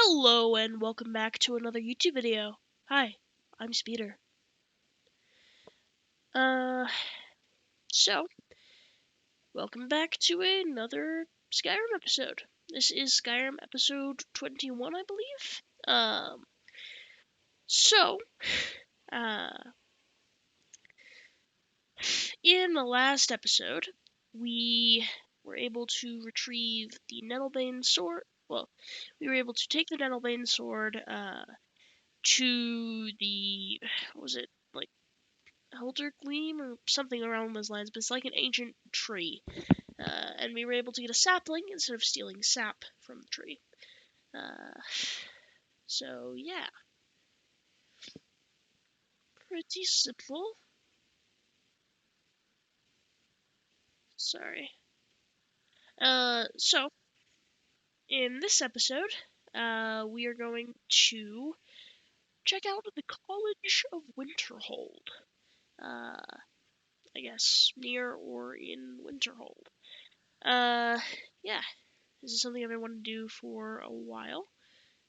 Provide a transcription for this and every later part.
Hello and welcome back to another YouTube video. Hi, I'm Speeder. So, welcome back to another Skyrim episode. This is Skyrim episode 21, I believe. So, in the last episode, we were able to retrieve the Nettlebane sword. Well, we were able to take the Nettlebane sword, to the, what was it, like, Elder Gleam or something around those lines, but it's like an ancient tree. And we were able to get a sapling instead of stealing sap from the tree. So, yeah. Pretty simple. Sorry. So, in this episode, we are going to check out the College of Winterhold. I guess near or in Winterhold. Yeah. This is something I've been wanting to do for a while,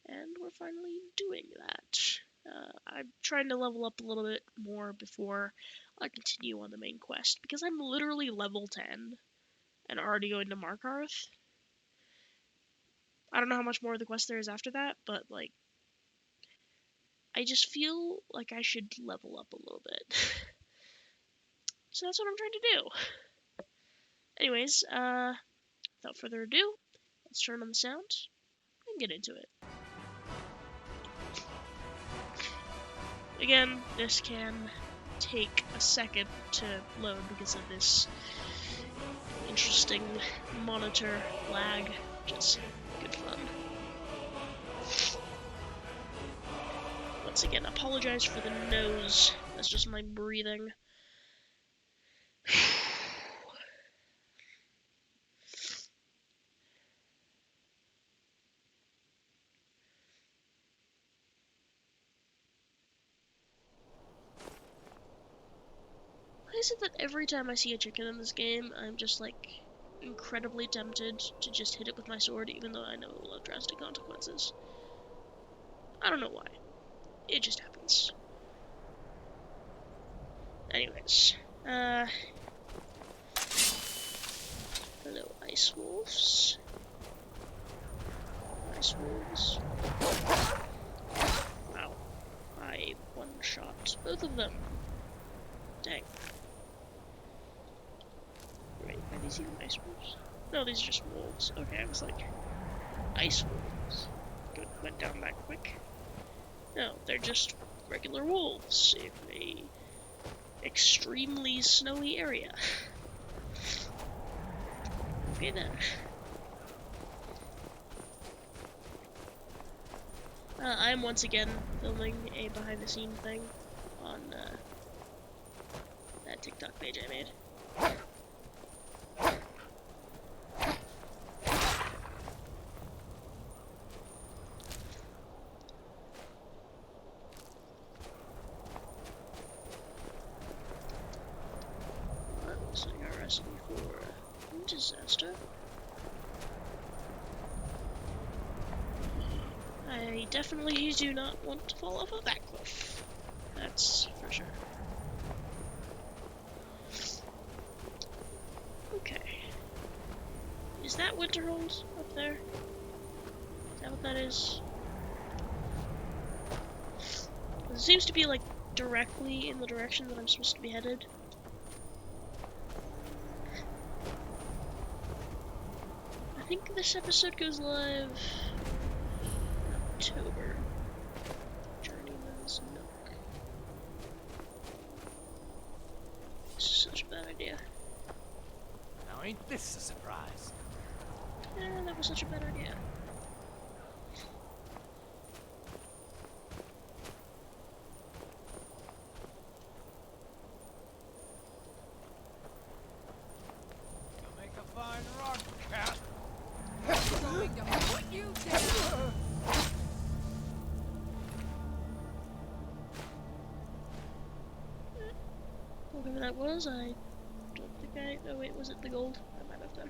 and we're finally doing that. I'm trying to level up a little bit more before I continue on the main quest, because I'm literally level 10 and already going to Markarth. I don't know how much more of the quest there is after that, but, like, I just feel like I should level up a little bit. So that's what I'm trying to do. Anyways, without further ado, let's turn on the sound and get into it. Again, this can take a second to load because of this interesting monitor lag, which is good fun. Once again, apologize for the nose. That's just my breathing. Why is it that every time I see a chicken in this game, I'm just, like, incredibly tempted to just hit it with my sword, even though I know it will have drastic consequences? I don't know why. It just happens. Anyways, hello, ice wolves. Ice wolves. Wow. I one-shot both of them. Dang. Wait, are these even ice wolves? No, these are just wolves. Okay, I was like, ice wolves. Good, went down that quick. No, they're just regular wolves in a extremely snowy area. Okay then. I'm once again filming a behind-the-scenes thing on that TikTok page I made. So I got recipe for disaster. I definitely do not want to fall off of that cliff. That's for sure. Okay. Is that Winterhold up there? Is that what that is? It seems to be, like, directly in the direction that I'm supposed to be headed. I think this episode goes live in October. Journeyman's Nook. This is such a bad idea. Now ain't this a surprise? Yeah, that was such a bad idea. You'll make a fine rock cat. Going to put you down. Whatever that was, I don't think I... Oh wait, was it the gold? I might have done.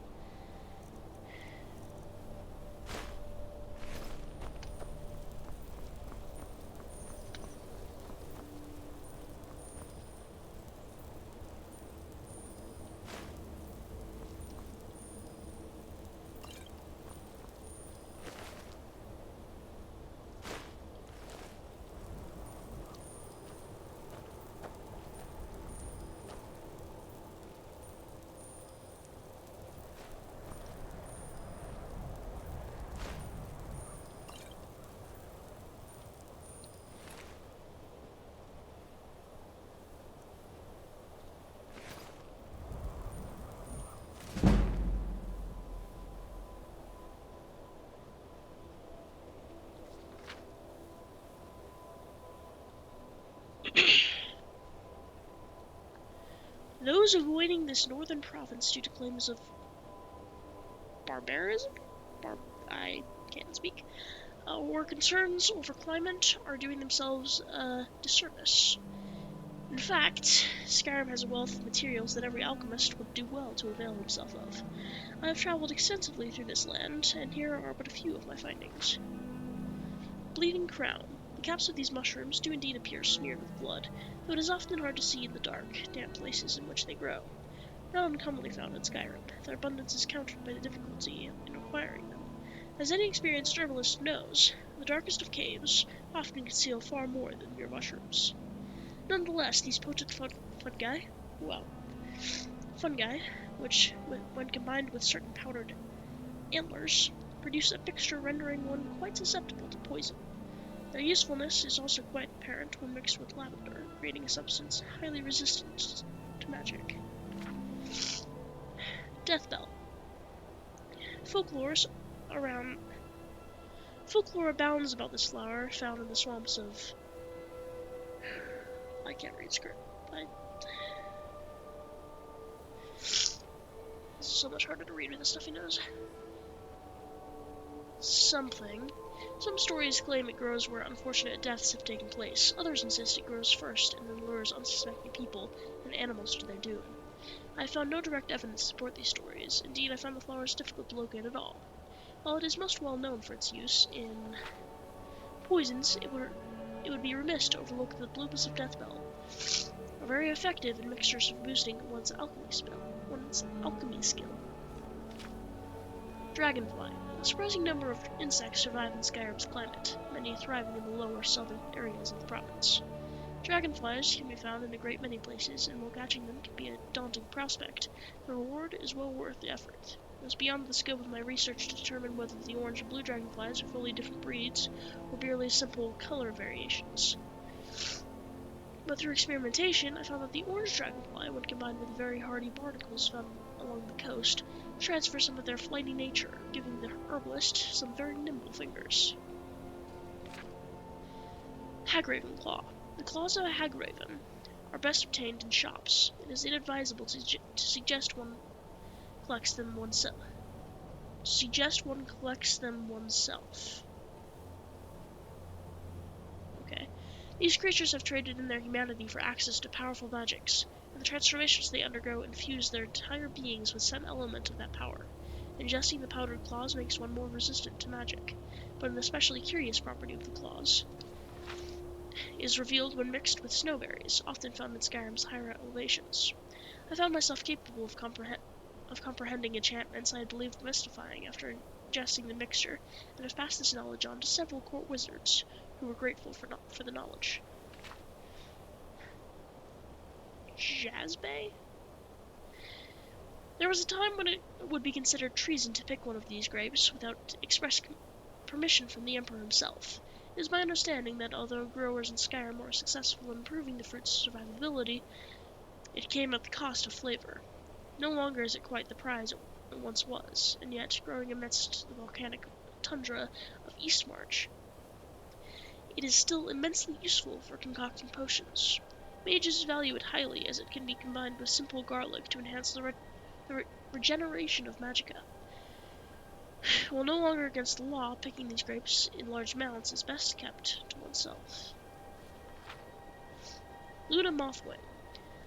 Those avoiding this northern province due to claims of barbarism? I can't speak. Or concerns over climate are doing themselves a disservice. In fact, Skyrim has a wealth of materials that every alchemist would do well to avail himself of. I have traveled extensively through this land, and here are but a few of my findings. Bleeding Crown. The caps of these mushrooms do indeed appear smeared with blood, though it is often hard to see in the dark, damp places in which they grow. Not uncommonly found in Skyrim, their abundance is countered by the difficulty in acquiring them. As any experienced herbalist knows, the darkest of caves often conceal far more than mere mushrooms. Nonetheless, these potent fungi, which, when combined with certain powdered antlers, produce a mixture rendering one quite susceptible to poison. Their usefulness is also quite apparent when mixed with lavender, creating a substance highly resistant to magic. Deathbell. Folklore abounds about this flower, found in the swamps of... I can't read script. This is so much harder to read with the stuffy nose. Some stories claim it grows where unfortunate deaths have taken place. Others insist it grows first and then lures unsuspecting people and animals to their doom. I have found no direct evidence to support these stories. Indeed, I found the flowers difficult to locate at all. While it is most well known for its use in poisons, it would be remiss to overlook the bloomers of Deathbell, are very effective in mixtures for boosting one's alchemy skill. Dragonfly. A surprising number of insects survive in Skyrim's climate, many thriving in the lower southern areas of the province. Dragonflies can be found in a great many places, and while catching them can be a daunting prospect, the reward is well worth the effort. It was beyond the scope of my research to determine whether the orange and blue dragonflies are fully different breeds, or merely simple color variations. But through experimentation, I found that the orange dragonfly, when combined with very hardy barnacles found along the coast, transfer some of their flighty nature, giving the herbalist some very nimble fingers. Hagraven Claw. The claws of a hagraven are best obtained in shops. It is inadvisable to suggest one collects them oneself. Okay. These creatures have traded in their humanity for access to powerful magics, and the transformations they undergo infuse their entire beings with some element of that power. Ingesting the powdered claws makes one more resistant to magic, but an especially curious property of the claws is revealed when mixed with snowberries, often found in Skyrim's higher elevations. I found myself capable of comprehending enchantments I had believed mystifying after ingesting the mixture, and have passed this knowledge on to several court wizards, who were grateful for the knowledge. Jazbay? There was a time when it would be considered treason to pick one of these grapes without express permission from the Emperor himself. It is my understanding that although growers in Skyrim are successful in improving the fruit's survivability, it came at the cost of flavor. No longer is it quite the prize it once was, and yet, growing amidst the volcanic tundra of Eastmarch, it is still immensely useful for concocting potions. Mages value it highly, as it can be combined with simple garlic to enhance the regeneration of magicka. While no longer against the law, picking these grapes in large amounts is best kept to oneself. Luna Mothwing.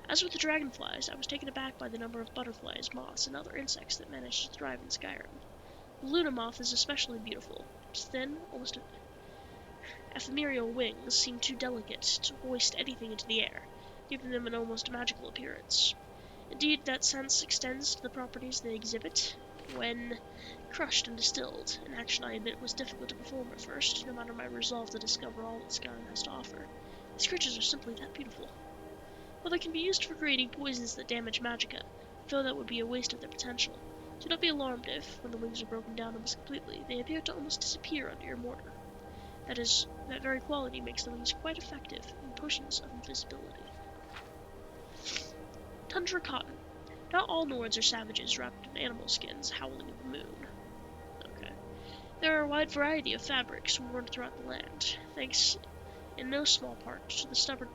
As with the dragonflies, I was taken aback by the number of butterflies, moths, and other insects that manage to thrive in Skyrim. The Luna moth is especially beautiful. Its thin, almost ephemeral wings seem too delicate to hoist anything into the air, giving them an almost magical appearance. Indeed, that sense extends to the properties they exhibit when crushed and distilled, an action I admit was difficult to perform at first, no matter my resolve to discover all that Skyrim has to offer. These creatures are simply that beautiful. While they can be used for creating poisons that damage magicka, I feel that would be a waste of their potential. Do not be alarmed if, when the wings are broken down almost completely, they appear to almost disappear under your mortar. That very quality makes the wings quite effective in potions of invisibility. Tundra Cotton. Not all Nords are savages wrapped in animal skins, howling at the moon. Okay. There are a wide variety of fabrics worn throughout the land, thanks in no small part to the stubborn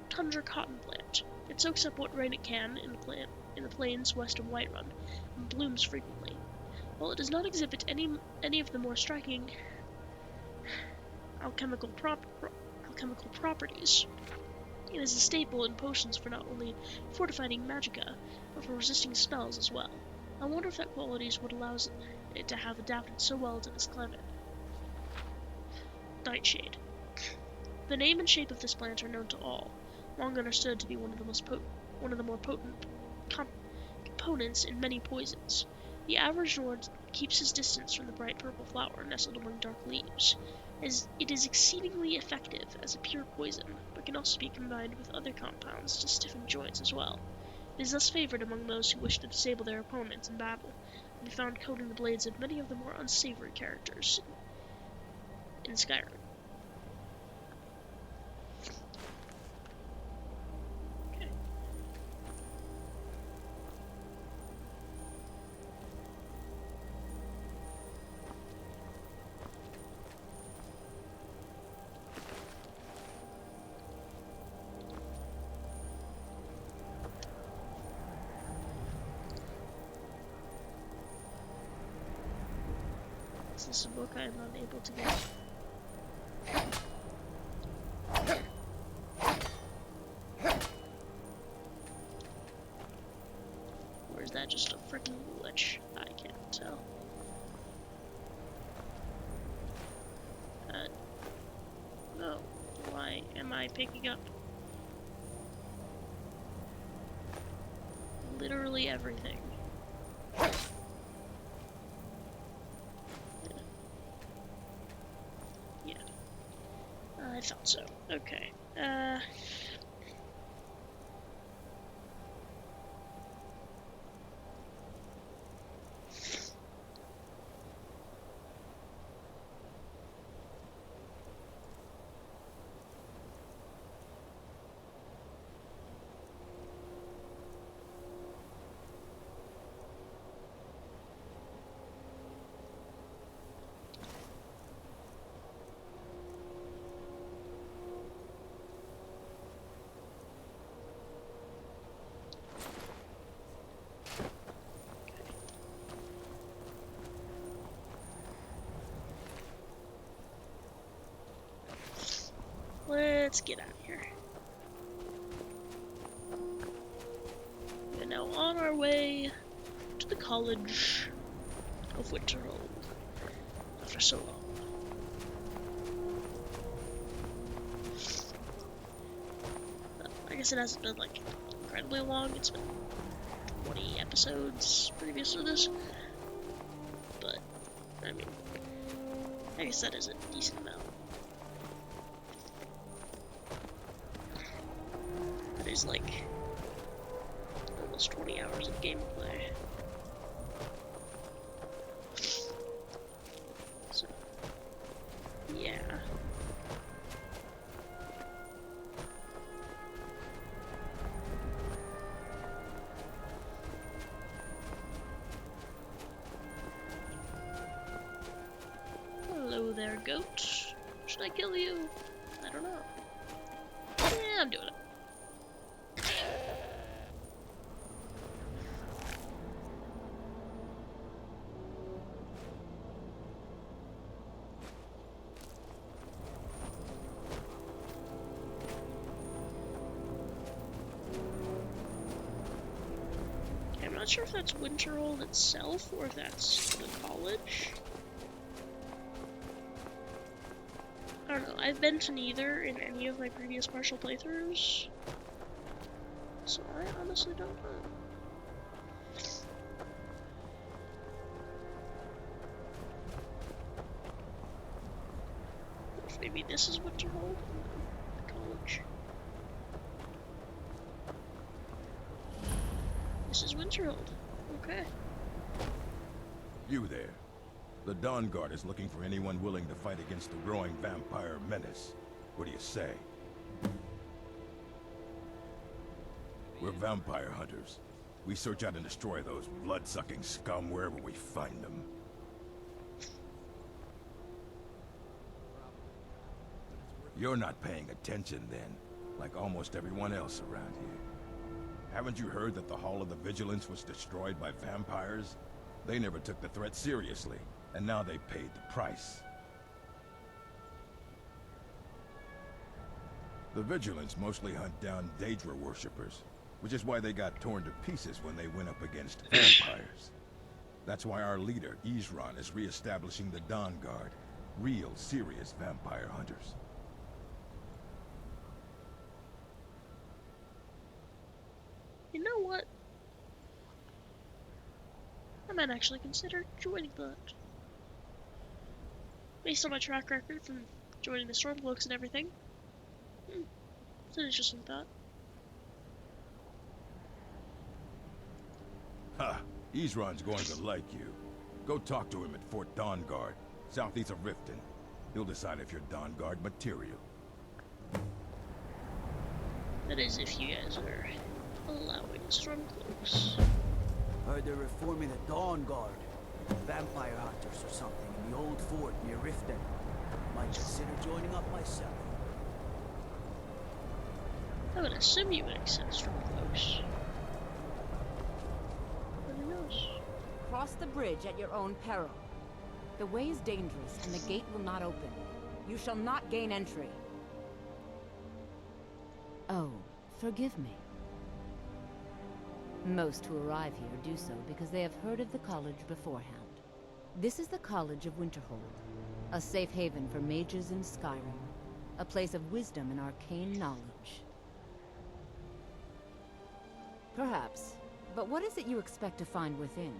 tundra cotton plant. It soaks up what rain it can in the plains west of Whiterun, and blooms frequently. While it does not exhibit any of the more striking alchemical properties, it is a staple in potions for not only fortifying magicka, but for resisting spells as well. I wonder if that qualities would allow it to have adapted so well to this climate. Nightshade. The name and shape of this plant are known to all, long understood to be one of the more potent components in many poisons. The average Nord keeps his distance from the bright purple flower nestled among dark leaves. It is exceedingly effective as a pure poison, but can also be combined with other compounds to stiffen joints as well. It is thus favored among those who wish to disable their opponents in battle, and be found coating the blades of many of the more unsavory characters in Skyrim. Okay. Is this a book I am unable to get? Or is that just a freaking glitch? I can't tell. No. Why am I picking up literally everything? Yeah. I thought so. Okay. Let's get out of here. We're now on our way to the College of Winterhold. After so long. I guess it hasn't been like incredibly long. It's been 20 episodes previous to this. But, I mean, I guess that is a decent amount. That is like almost 20 hours of gameplay. So, yeah. Hello there, goat. Should I kill you? I don't know. Yeah, I'm doing it. I'm not sure if that's Winterhold itself or if that's the college. I don't know. I've been to neither in any of my previous partial playthroughs, so I honestly don't know. If maybe this is Winterhold, the college. This is Winterhold. Okay. You there. The Dawn Guard is looking for anyone willing to fight against the growing vampire menace. What do you say? We're vampire hunters. We search out and destroy those blood-sucking scum wherever we find them. You're not paying attention then, like almost everyone else around here. Haven't you heard that the Hall of the Vigilance was destroyed by vampires? They never took the threat seriously, and now they paid the price. The Vigilance mostly hunt down Daedra worshippers, which is why they got torn to pieces when they went up against vampires. That's why our leader, Isran, is re-establishing the Dawn Guard, real, serious vampire hunters. You know what? I might actually consider joining that. Based on my track record from joining the Stormcloaks and everything. It's an interesting thought. Ha! Isran's going to like you. Go talk to him at Fort Dawn Guard, southeast of Riften. He'll decide if you're Dawn Guard material. That is, if you guys are allowing Stormcloaks. Heard they're reforming the Dawn Guard. Vampire hunters or something in the old fort near Riften. Might consider joining up myself. I would assume you would accept Stormcloaks. But who knows? Cross the bridge at your own peril. The way is dangerous, and the gate will not open. You shall not gain entry. Oh, forgive me. Most who arrive here do so because they have heard of the college beforehand. This is the College of Winterhold, a safe haven for mages in Skyrim, a place of wisdom and arcane knowledge. Perhaps, but what is it you expect to find within?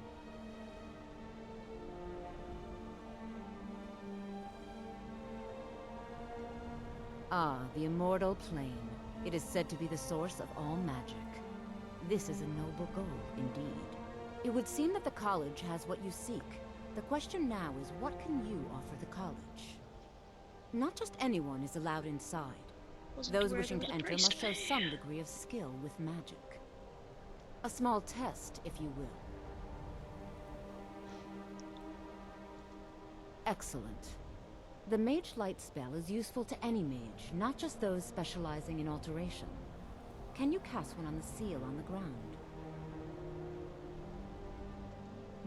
Ah, the immortal plane. It is said to be the source of all magic. This is a noble goal, indeed. It would seem that the college has what you seek. The question now is, what can you offer the college? Not just anyone is allowed inside. Those wishing to enter must show some degree of skill with magic. A small test, if you will. Excellent. The Mage Light spell is useful to any mage, not just those specializing in alteration. Can you cast one on the seal on the ground?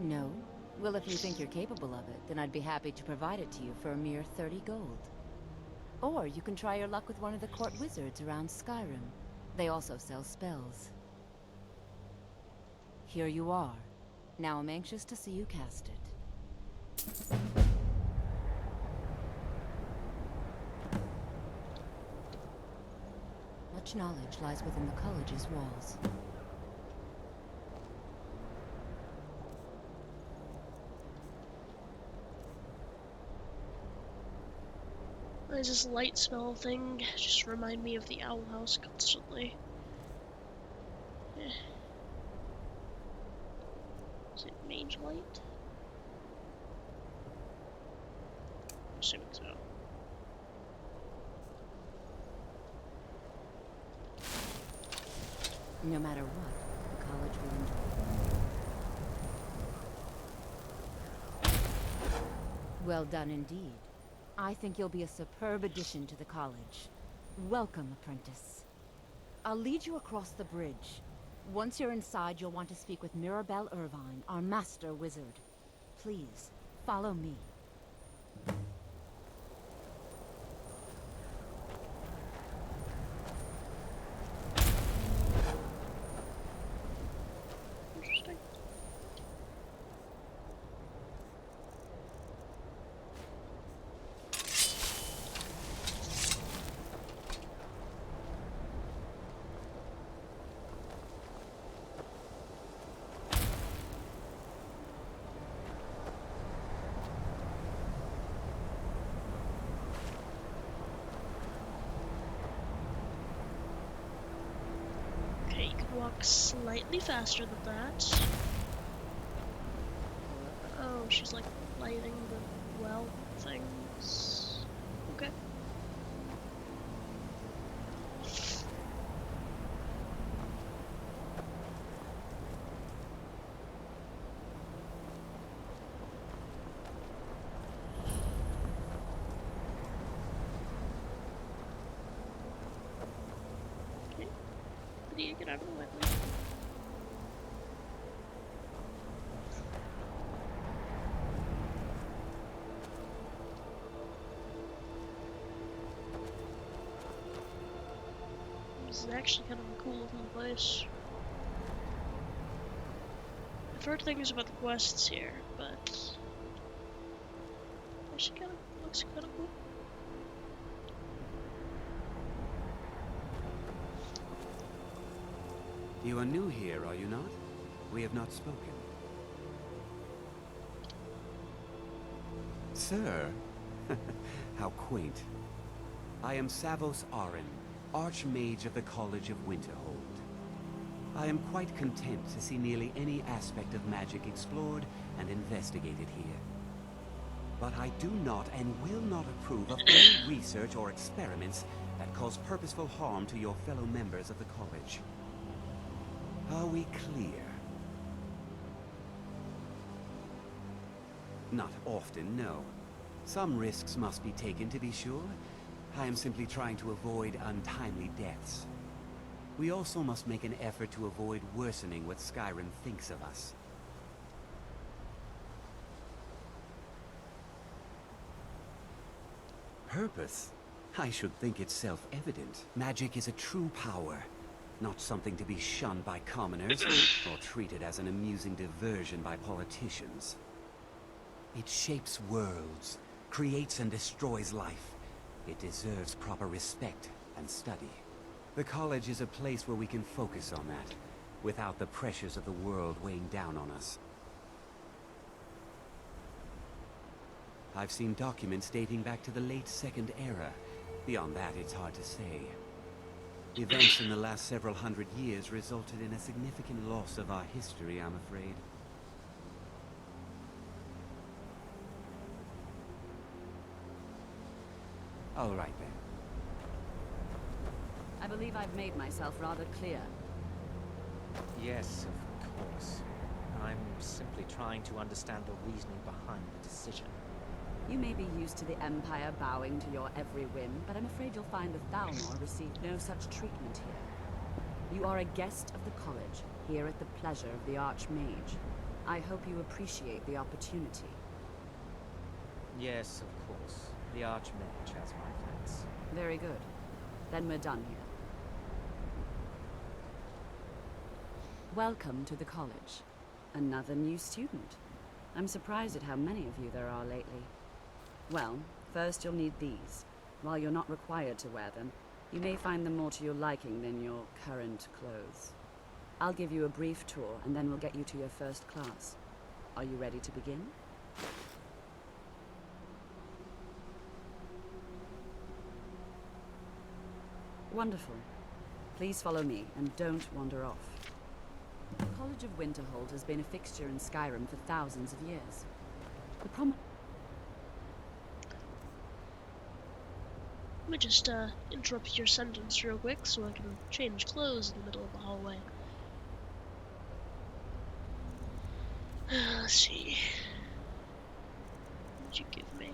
No? Well, if you think you're capable of it, then I'd be happy to provide it to you for a mere 30 gold. Or you can try your luck with one of the court wizards around Skyrim. They also sell spells. Here you are. Now I'm anxious to see you cast it. Much knowledge lies within the college's walls. There's this light spell thing, just remind me of the Owl House constantly. Is it Mage Light? I'm assuming so. No matter what, the college will endure. Well done indeed. I think you'll be a superb addition to the college. Welcome, apprentice. I'll lead you across the bridge. Once you're inside, you'll want to speak with Mirabelle Irvine, our master wizard. Please, follow me. Interesting. Okay, you can walk slightly faster than that. Oh, she's like lighting the well things. Okay. Okay. Lydia, get out of the way, please. This is actually kind of a cool looking place. I've heard things about the quests here, but actually kind of looks kind of cool. You are new here, are you not? We have not spoken. Sir? How quaint. I am Savos Arin, Archmage of the College of Winterhold. I am quite content to see nearly any aspect of magic explored and investigated here. But I do not and will not approve of any research or experiments that cause purposeful harm to your fellow members of the college. Are we clear? Not often, no. Some risks must be taken, to be sure. I am simply trying to avoid untimely deaths. We also must make an effort to avoid worsening what Skyrim thinks of us. Purpose? I should think it's self-evident. Magic is a true power, not something to be shunned by commoners or treated as an amusing diversion by politicians. It shapes worlds, creates and destroys life. It deserves proper respect and study. The college is a place where we can focus on that, without the pressures of the world weighing down on us. I've seen documents dating back to the late Second Era. Beyond that, it's hard to say. Events in the last several hundred years resulted in a significant loss of our history, I'm afraid. All right, then. I believe I've made myself rather clear. Yes, of course. I'm simply trying to understand the reasoning behind the decision. You may be used to the Empire bowing to your every whim, but I'm afraid you'll find the Thalmor received no such treatment here. You are a guest of the college, here at the pleasure of the Archmage. I hope you appreciate the opportunity. Yes, of course. The Archmage has my thanks. Very good. Then we're done here. Welcome to the college. Another new student. I'm surprised at how many of you there are lately. Well, first you'll need these. While you're not required to wear them, you may find them more to your liking than your current clothes. I'll give you a brief tour, and then we'll get you to your first class. Are you ready to begin? Wonderful. Please follow me, and don't wander off. The College of Winterhold has been a fixture in Skyrim for thousands of years. Let me just interrupt your sentence real quick so I can change clothes in the middle of the hallway. Let's see. What did you give me?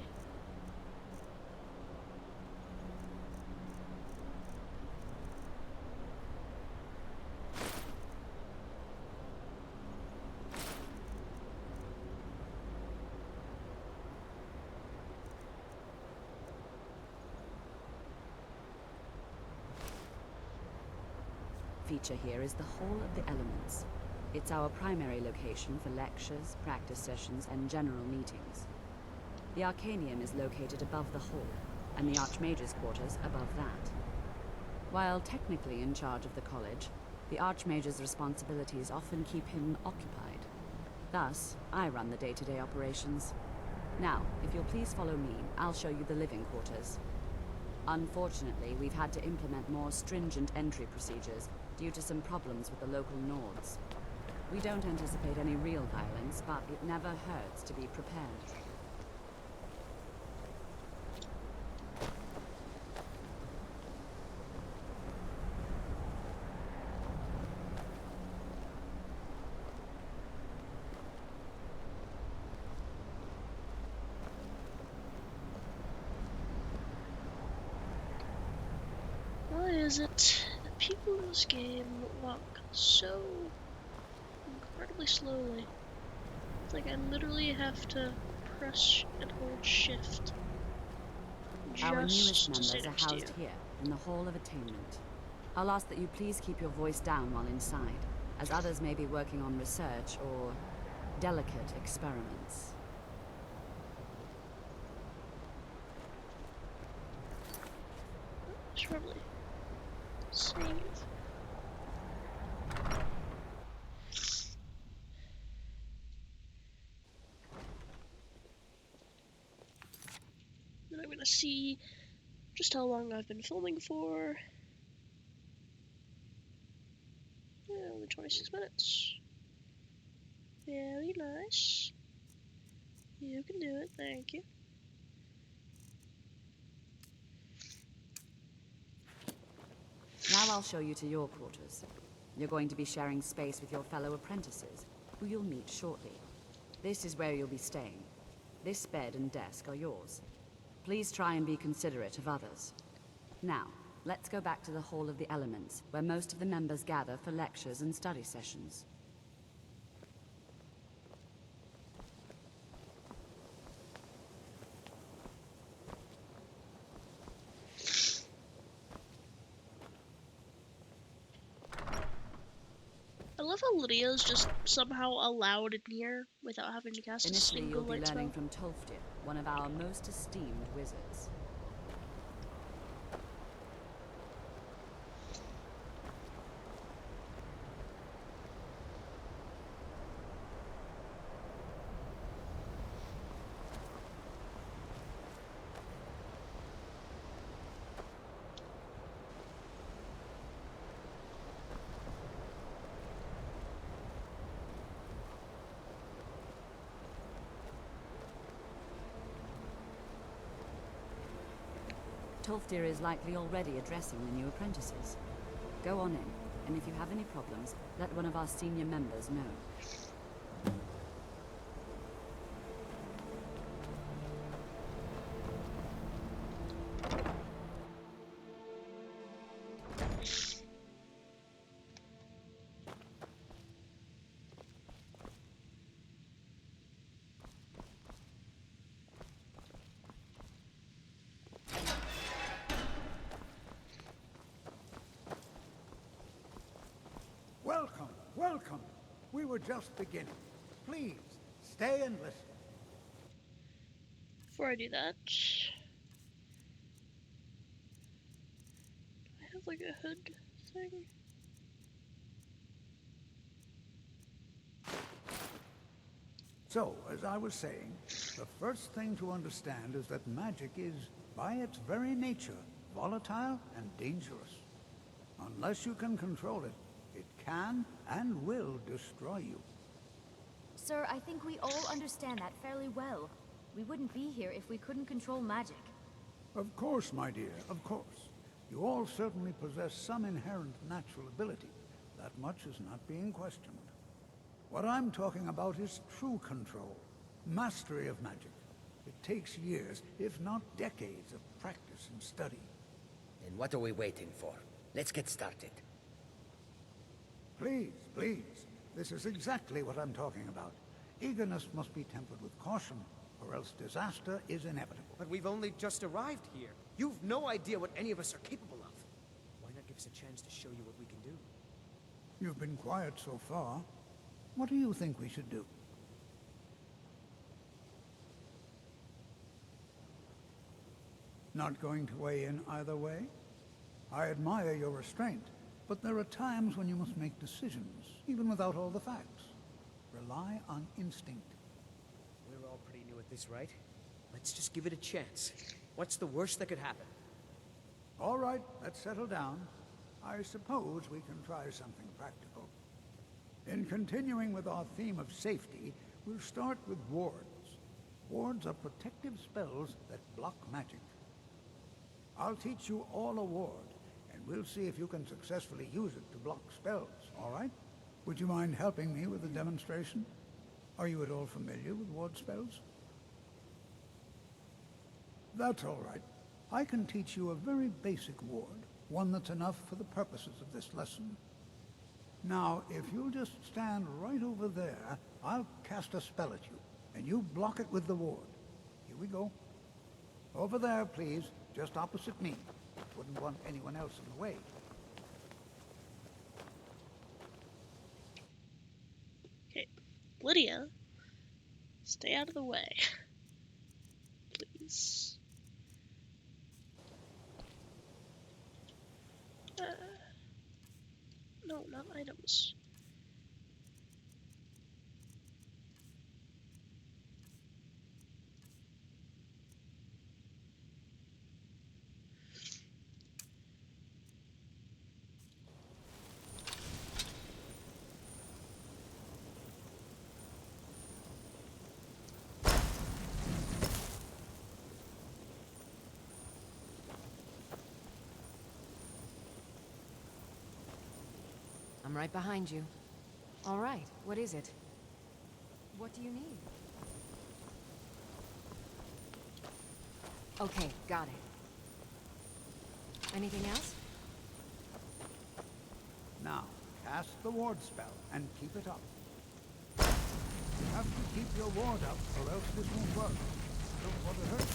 Feature here is the Hall of the Elements. It's our primary location for lectures, practice sessions, and general meetings. The Arcanium is located above the hall, and the Archmage's quarters above that. While technically in charge of the college, the Archmage's responsibilities often keep him occupied. Thus, I run the day-to-day operations. Now, if you'll please follow me, I'll show you the living quarters. Unfortunately, we've had to implement more stringent entry procedures due to some problems with the local Nords. We don't anticipate any real violence, but it never hurts to be prepared. Why is it that people in this game walk so incredibly slowly? It's like I literally have to press and hold shift Our newest just to stay members are next to you. housed here, in the Hall of Attainment. I'll ask that you please keep your voice down while inside, as others may be working on research or delicate experiments. Should probably save. Then I'm gonna see just how long I've been filming for. Yeah, only 26 minutes. Very nice. You can do it, thank you. Now I'll show you to your quarters. You're going to be sharing space with your fellow apprentices, who you'll meet shortly. This is where you'll be staying. This bed and desk are yours. Please try and be considerate of others. Now, let's go back to the Hall of the Elements, where most of the members gather for lectures and study sessions. I love how Lydia's just somehow allowed in here without having to cast a Initially, single you'll be light learning spell. from Tolfdir, one of our most esteemed wizards. Tolfdir is likely already addressing the new apprentices. Go on in, and if you have any problems, let one of our senior members know. Welcome, welcome. We were just beginning. Please, stay and listen. Before I do that, I have like a hood thing. So, as I was saying, the first thing to understand is that magic is, by its very nature, volatile and dangerous. Unless you can control it, it can and will destroy you. Sir, I think we all understand that fairly well. We wouldn't be here if we couldn't control magic. Of course, my dear, of course. You all certainly possess some inherent natural ability. That much is not being questioned. What I'm talking about is true control, mastery of magic. It takes years, if not decades, of practice and study. Then what are we waiting for? Let's get started. Please, please. This is exactly what I'm talking about. Eagerness must be tempered with caution, or else disaster is inevitable. But we've only just arrived here. You've no idea what any of us are capable of. Why not give us a chance to show you what we can do? You've been quiet so far. What do you think we should do? Not going to weigh in either way? I admire your restraint, but there are times when you must make decisions, even without all the facts. Rely on instinct. We're all pretty new at this, right? Let's just give it a chance. What's the worst that could happen? All right, let's settle down. I suppose we can try something practical. In continuing with our theme of safety, we'll start with wards. Wards are protective spells that block magic. I'll teach you all a ward, and we'll see if you can successfully use it to block spells, all right? Would you mind helping me with the demonstration? Are you at all familiar with ward spells? That's all right. I can teach you a very basic ward, one that's enough for the purposes of this lesson. Now, if you'll just stand right over there, I'll cast a spell at you, and you block it with the ward. Here we go. Over there, please, just opposite me. Wouldn't want anyone else in the way. Lydia, stay out of the way. Please. No, not items. I'm right behind you. All right, what is it? What do you need? Okay, got it. Anything else? Now, cast the ward spell and keep it up. You have to keep your ward up or else this won't work. I don't want to hurt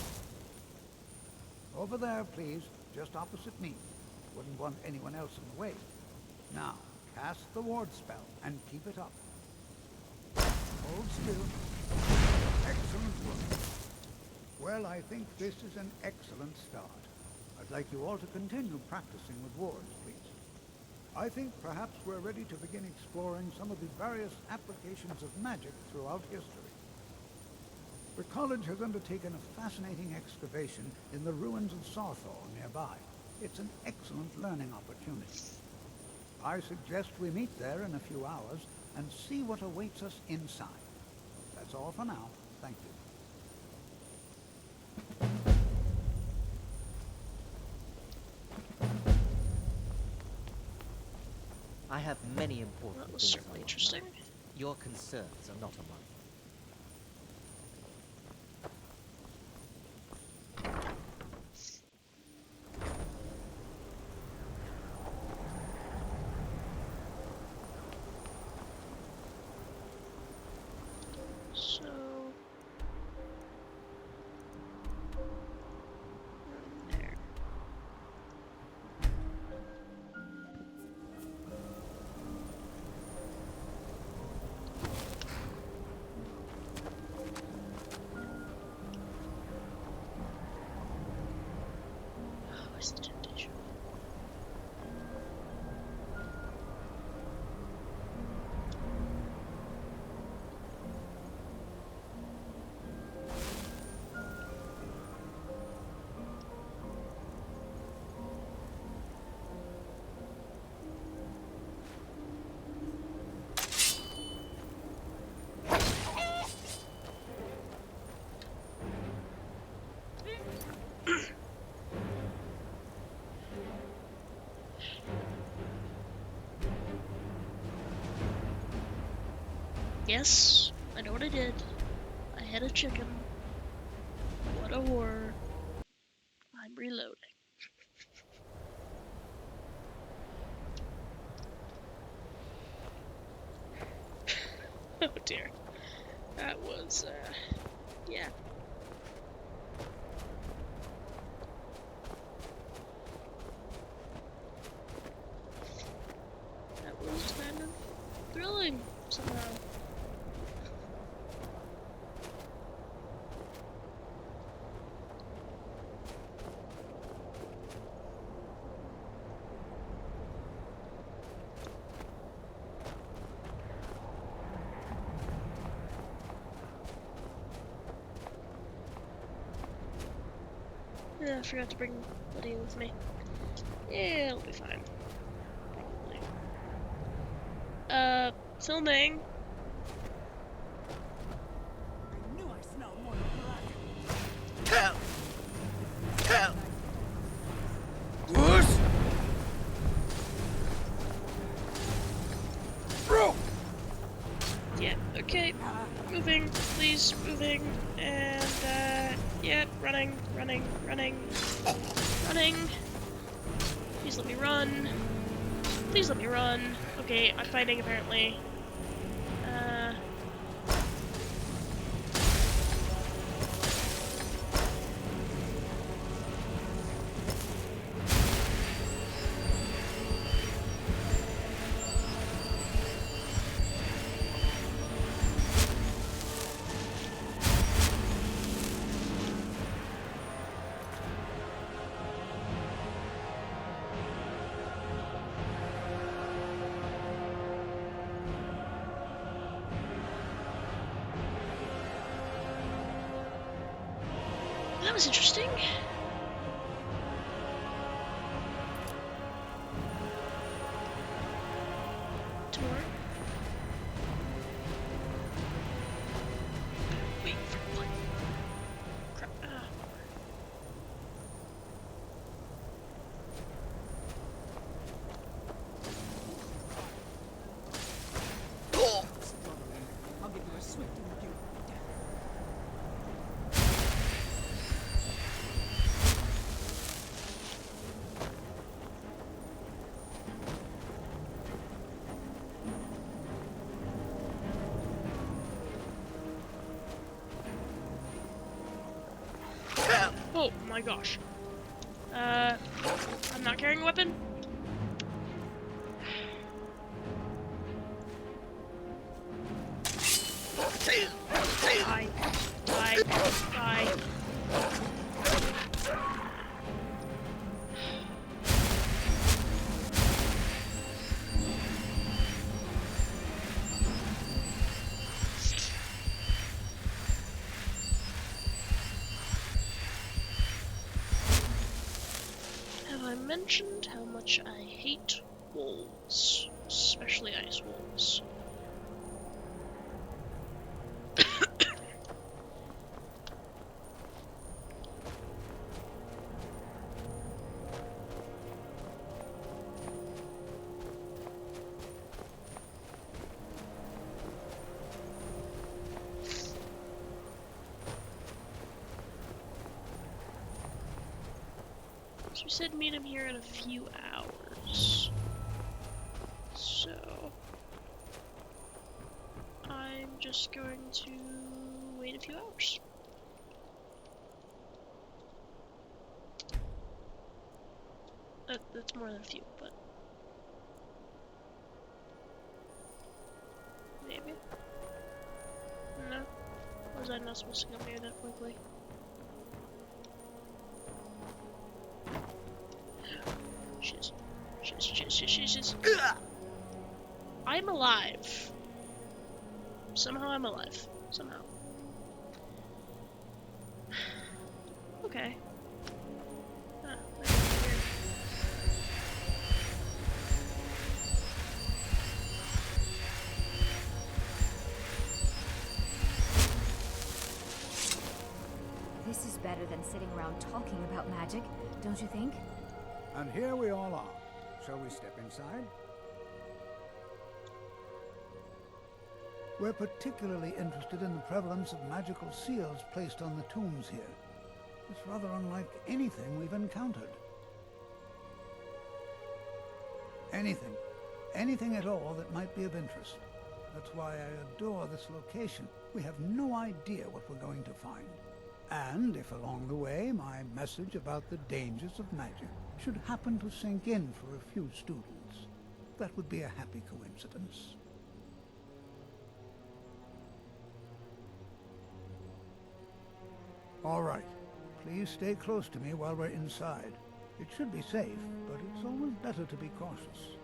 you. Over there, please, just opposite me. Wouldn't want anyone else in the way. Now, cast the ward spell and keep it up. Hold still. Excellent work. Well, I think this is an excellent start. I'd like you all to continue practicing with wards, please. I think perhaps we're ready to begin exploring some of the various applications of magic throughout history. The college has undertaken a fascinating excavation in the ruins of Sawthor nearby. It's an excellent learning opportunity. I suggest we meet there in a few hours and see what awaits us inside. That's all for now. Thank you. I have many important That was things certainly on my interesting. mind. Your concerns are not among them. So... there. Oh, where's the temptation? Yes, I know what I did. I had a chicken. What a horror. I'm reloading. Oh dear. That was, yeah. That was kind of thrilling somehow. Yeah, I forgot to bring Lydia with me. Yeah, it'll be fine. Probably. Filming. I knew I smelled more blood. Help! Help! Whoosh! Bro! Yeah, okay. Moving, please, moving. And, yeah, running. Running. Please let me run. Please let me run. Okay, I'm fighting apparently. That was interesting. Tour. Wait for what? Crap. Oh! I'll give you a swift and beautiful death. Oh my gosh. I'm not carrying a weapon. Die. Die. Die. Have I mentioned how much I hate wolves? Especially ice wolves. So we said meet him here in a few hours. So I'm just going to wait a few hours. That's more than a few, but maybe. No, was I not supposed to come here that quickly? Shiz. I'm alive. Somehow I'm alive. Somehow. Okay. Ah, that's weird. This is better than sitting around talking about magic, don't you think? And here we all are. Shall we step inside? We're particularly interested in the prevalence of magical seals placed on the tombs here. It's rather unlike anything we've encountered. Anything. Anything at all that might be of interest. That's why I adore this location. We have no idea what we're going to find. And if along the way my message about the dangers of magic should happen to sink in for a few students, that would be a happy coincidence. All right. Please stay close to me while we're inside. It should be safe, but it's always better to be cautious.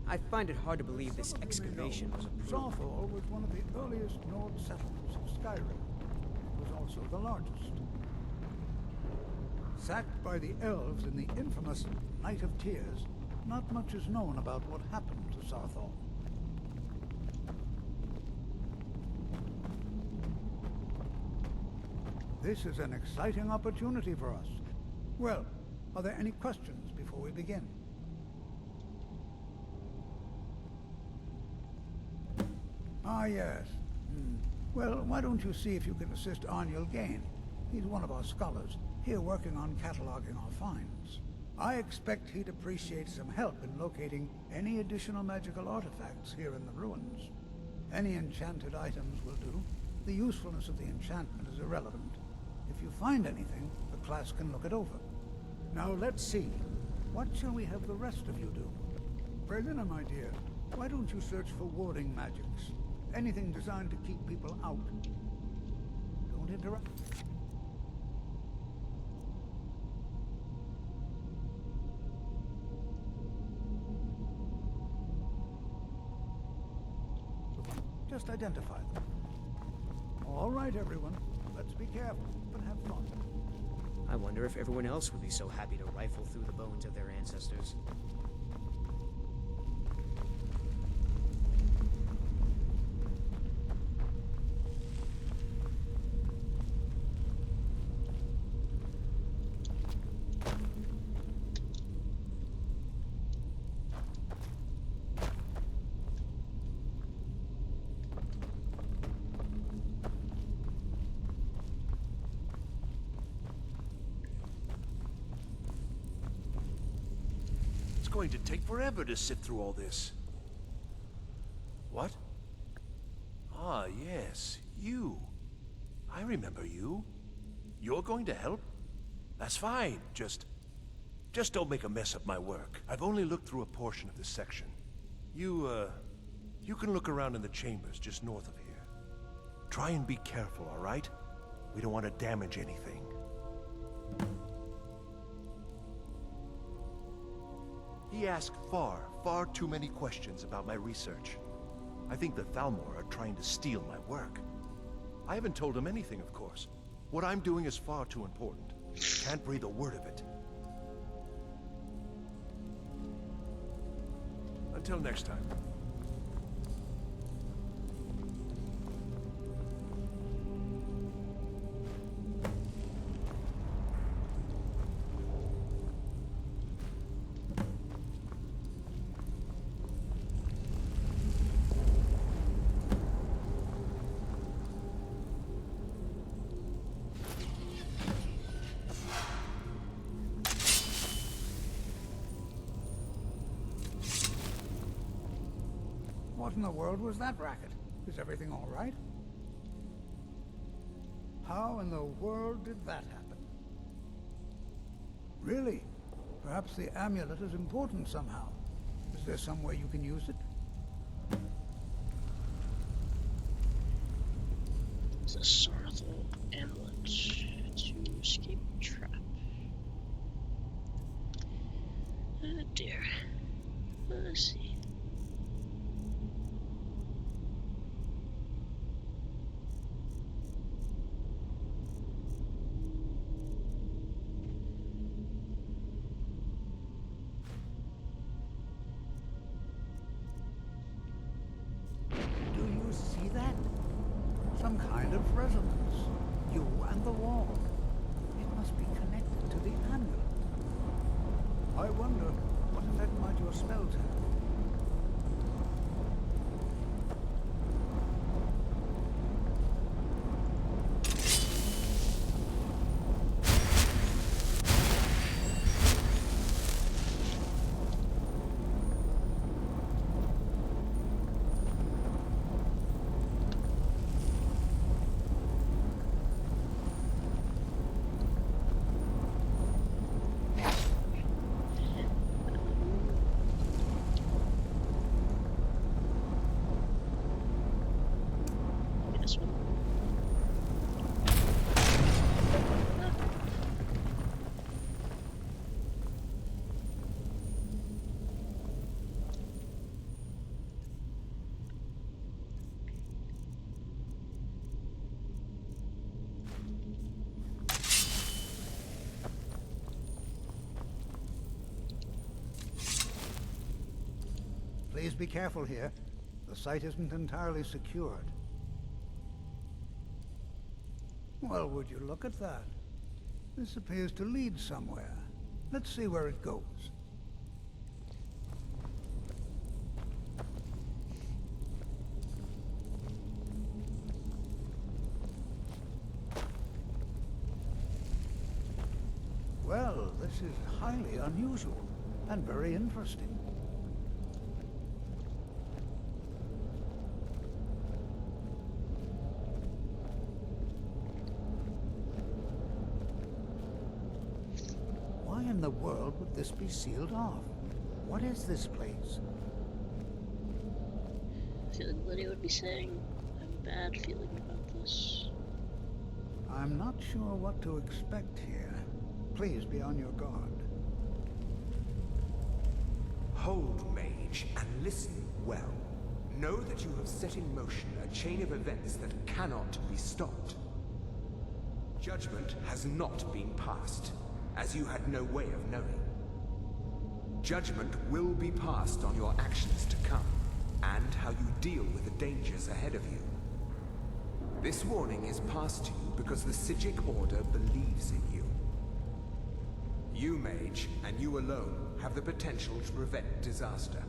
I find it hard to believe this excavation was approved. Sawthall was one of the earliest Nord settlements of Skyrim. It was also the largest. Sacked by the elves in the infamous Night of Tears, not much is known about what happened to Sawthall. This is an exciting opportunity for us. Well, are there any questions before we begin? Ah, yes. Well, why don't you see if you can assist Arniel Gain? He's one of our scholars, here working on cataloging our finds. I expect he'd appreciate some help in locating any additional magical artifacts here in the ruins. Any enchanted items will do. The usefulness of the enchantment is irrelevant. If you find anything, the class can look it over. Now let's see. What shall we have the rest of you do? Berlina, my dear, why don't you search for warding magics? Anything designed to keep people out. don't interrupt. Just identify them. All right, everyone. Let's be careful, but have fun. I wonder if everyone else would be so happy to rifle through the bones of their ancestors. It's going to take forever to sift through all this. What? Ah, yes, you. I remember you. You're going to help? That's fine. Just don't make a mess of my work. I've only looked through a portion of this section. You can look around in the chambers just north of here. Try and be careful, all right? We don't want to damage anything. He asked far too many questions about my research. I think the Thalmor are trying to steal my work. I haven't told him anything, of course. What I'm doing is far too important. Can't breathe a word of it. Until next time. What in the world was that racket? Is everything all right? How in the world did that happen? Really? Perhaps the amulet is important somehow. Is there some way you can use it? It's a Sarthal amulet to escape trap. Oh dear. Let's see. Do you see that? Some kind of resonance. You and the wall. It must be connected to the amulet. I wonder, what effect might your spells have? This one. Please be careful here. The site isn't entirely secured. Well, would you look at that? This appears to lead somewhere. Let's see where it goes. Well, this is highly unusual and very interesting. Why in the world would this be sealed off? What is this place? I feel like Lydia would be saying, I have a bad feeling about this. I'm not sure what to expect here. Please be on your guard. Hold, mage, and listen well. Know that you have set in motion a chain of events that cannot be stopped. Judgment has not been passed, as you had no way of knowing. Judgment will be passed on your actions to come, and how you deal with the dangers ahead of you. This warning is passed to you because the Psijic Order believes in you. You, mage, and you alone, have the potential to prevent disaster.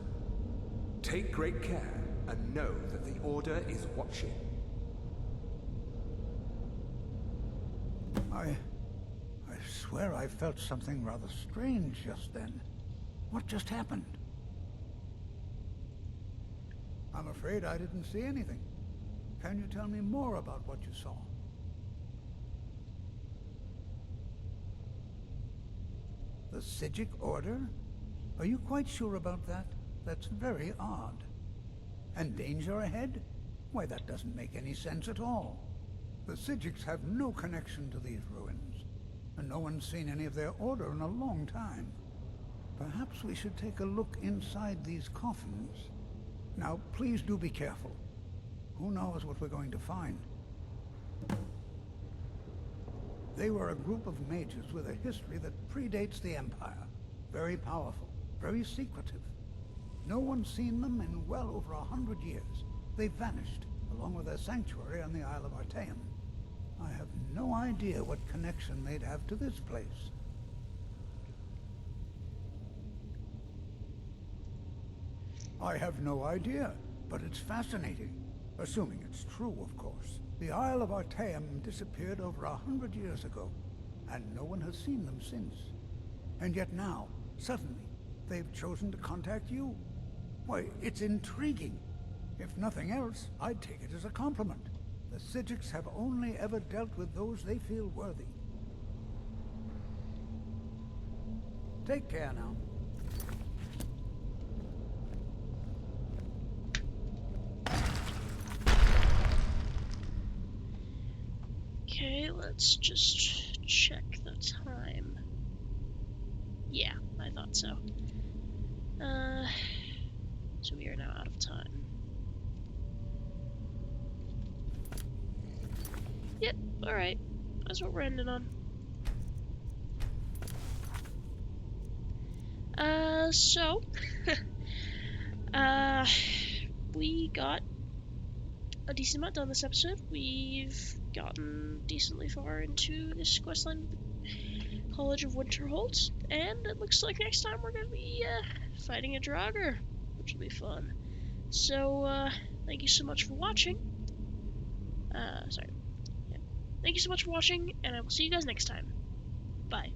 Take great care, and know that the Order is watching. I swear I felt something rather strange just then. What just happened? I'm afraid I didn't see anything. Can you tell me more about what you saw? The Psijic Order? Are you quite sure about that? That's very odd. And danger ahead? Why, that doesn't make any sense at all. The Psijics have no connection to these ruins, and no one's seen any of their order in a long time. Perhaps we should take a look inside these coffins. Now, please do be careful. Who knows what we're going to find? They were a group of mages with a history that predates the Empire. Very powerful, very secretive. No one's seen them in well over 100 years. They vanished, along with their sanctuary on the Isle of Artaeum. I have no idea what connection they'd have to this place. I have no idea, but it's fascinating. Assuming it's true, of course. The Isle of Artaeum disappeared over 100 years ago, and no one has seen them since. And yet now, suddenly, they've chosen to contact you. Why, it's intriguing. If nothing else, I'd take it as a compliment. The Psijics have only ever dealt with those they feel worthy. Take care now. Okay, let's just check the time. Yeah, I thought so. So we are now out of time. Yep, alright. That's what we're ending on. We got a decent amount done this episode. We've gotten decently far into this questline, College of Winterhold, and it looks like next time we're gonna be fighting a Draugr, which will be fun. So, thank you so much for watching. Thank you so much for watching, and I will see you guys next time. Bye.